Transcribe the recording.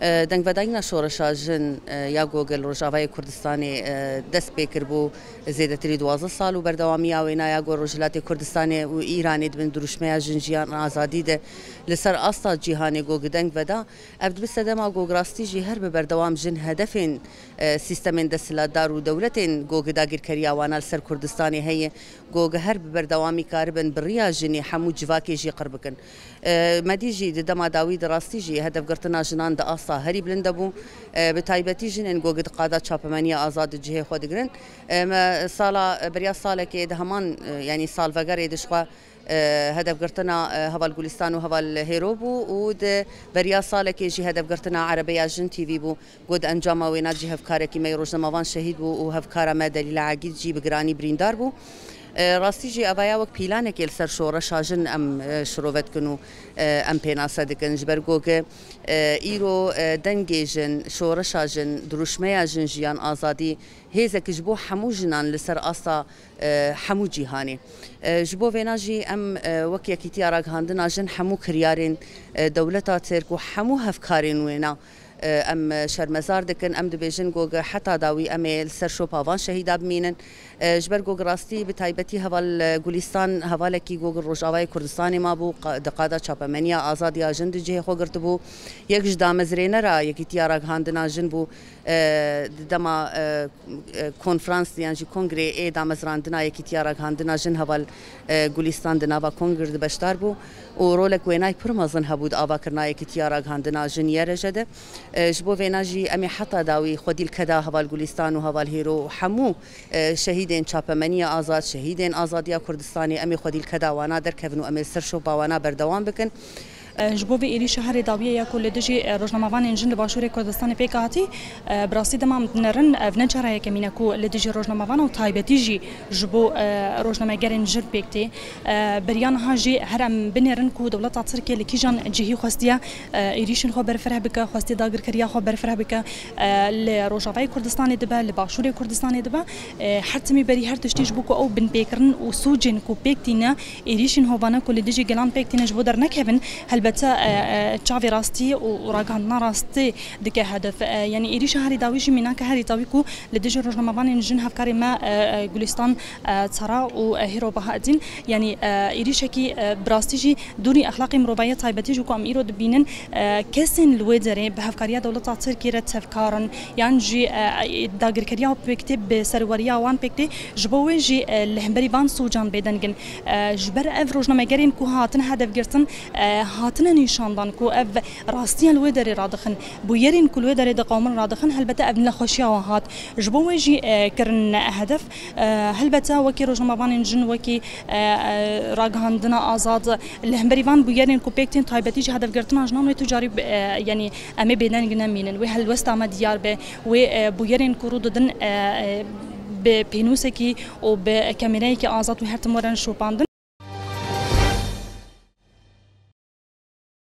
دنگ وداینا شورشا جن یا گوگل روجاوای کردستانی دست بکر بو زیده تری 12 سال و بردوامی آوینا یا گو روجلات کردستانی و ایرانی دبن دروشمه جنجیان آزادی ده لسر آستا جهانی گوگ دنگ ودا ابد بستدام گوگ راستی جهر به بردوام جن هدفین سیستم دستلا دار و دولتین گوگ داگر کریاوانا لسر کردستانی هی گوگ هر به بردوامی کاربن بریا جنی حمو جواکی جی قربکن مدیجی دما داوید راستی جی هدف گرتنا جنان د آسا هری بلنده بو به تایبەتی جنین گوگد قادا چاپمانی آزاد جهه خود گرن سالا بریا ساله که دهمان یعنی سال وگره دشخوا هدف گرتنا هوال گلستان و هوال هیرو بو و د بریا ساله که جی هدف گرتنا عربی جن تیوی بو گود انجام وینا جی هفکاره کی می روزنامه‌وان شهید بو و هفکاره ما دلیل عقید جی بگرانی بریندار بو راستی جی اویا وقت پیلانه که سر شورش جن ام شروعت کنو ام پیناسه دکن جبر گوگه ایرو دنگیجن شورش جن دروشمه جن جیان آزادی هیزک جبو حمو جنان لسر آسا حمو جیهانی جبو ویناجی ام وقت یکیتی آراغ هندنا جن حمو کریارین دولتا ترک و حمو هفکارین وینا ام شرمزار دکن ام دبیجن گوگ حتی داوی امیل سر شوپاوان شهیدا بمینن جبر گوگ راستی به تایبەتی هوال گلستان هوالکی گوگ روجاوای کردستانی ما بو دقادا چاپمنیا آزادی آجند جه خو گرت بو یک جدا مزرینه را یکی تیارا هاندنا جن بو دما کنفرانس یعنی کنگره ای دامزراندنا یکی تیارا هاندنا جن هوال گلستان دنا با کنگر بشتار بو و رولک وینای پرمازن هبود آوا کرنا یکی تیارا هاندنا جن یرجده جبو ویناجی امی حتی داوی خودیل کدا هوال گلستان و هوال هیرو حمو شهیدین چاپمنی آزاد شهیدین آزادی کردستانی امی خودیل کدا وانا در کفنو امی سرشو باوانا بردوام بکن جبو في إيري شهر داوية ياكل دجي روجنامه‌وان إنجن لباشور كردستان بيكاتي براسي دمام نرن فنشرة يكمينكو لدجي روجنامه‌وان و تايبتيجي جبو روجنامه‌جر إنجن بيكتي بريان هاجي هرم بنرن كو دولة تركيا لكيجان جهي خواستيا إيريشن خبر فرح بك خواستي داغر كريا خبر فرح بك لروجنامه‌وان كردستان دبا لباشور كردستان دبا حتمي بري هر تشتيج بوكو أو بن بيكرن وسوجن كو بيكتينا إيريشن هوبانا كل دجي جلان بيكتينا جبو در نكهبن البته تشافي راستي وراغان راستي دك هدف يعني إيري شهري داويش مناك هاري داويكو لدجي روجنامه‌وان إنجن هفكاري ما جولستان ترى وهيرو بهادين يعني إيري شكي براستيجي دوري أخلاقي مروبية طيبتي جو كم إيرو دبينن كسن الودري بهفكارية دولة تركيا تفكارن يعني جي داغر كريا بكتب سروريا وان بكتي جبوي جي الهمبري بان سوجان بدنجن جبر أف روجنامه‌جرين كو هاتن هدف جرتن هاتنا نشاندان كو اف راستيا الودري رادخن بويرين كل ودري دقومن رادخن هلبتا ابن لخوشيا وهات جبو ويجي كرن هدف هلبتا وكي روجنامه‌وان إنجن وكي راغاندنا آزاد الهمبريفان بويرين كو بيكتين تايبتيج هدف جرتنا جنان وتجاري يعني امي بينن مينن وهل وست ما ديار به وبويرين كروددن ببينوسكي وبكاميرايكي آزاد وهرت مورن شوباندن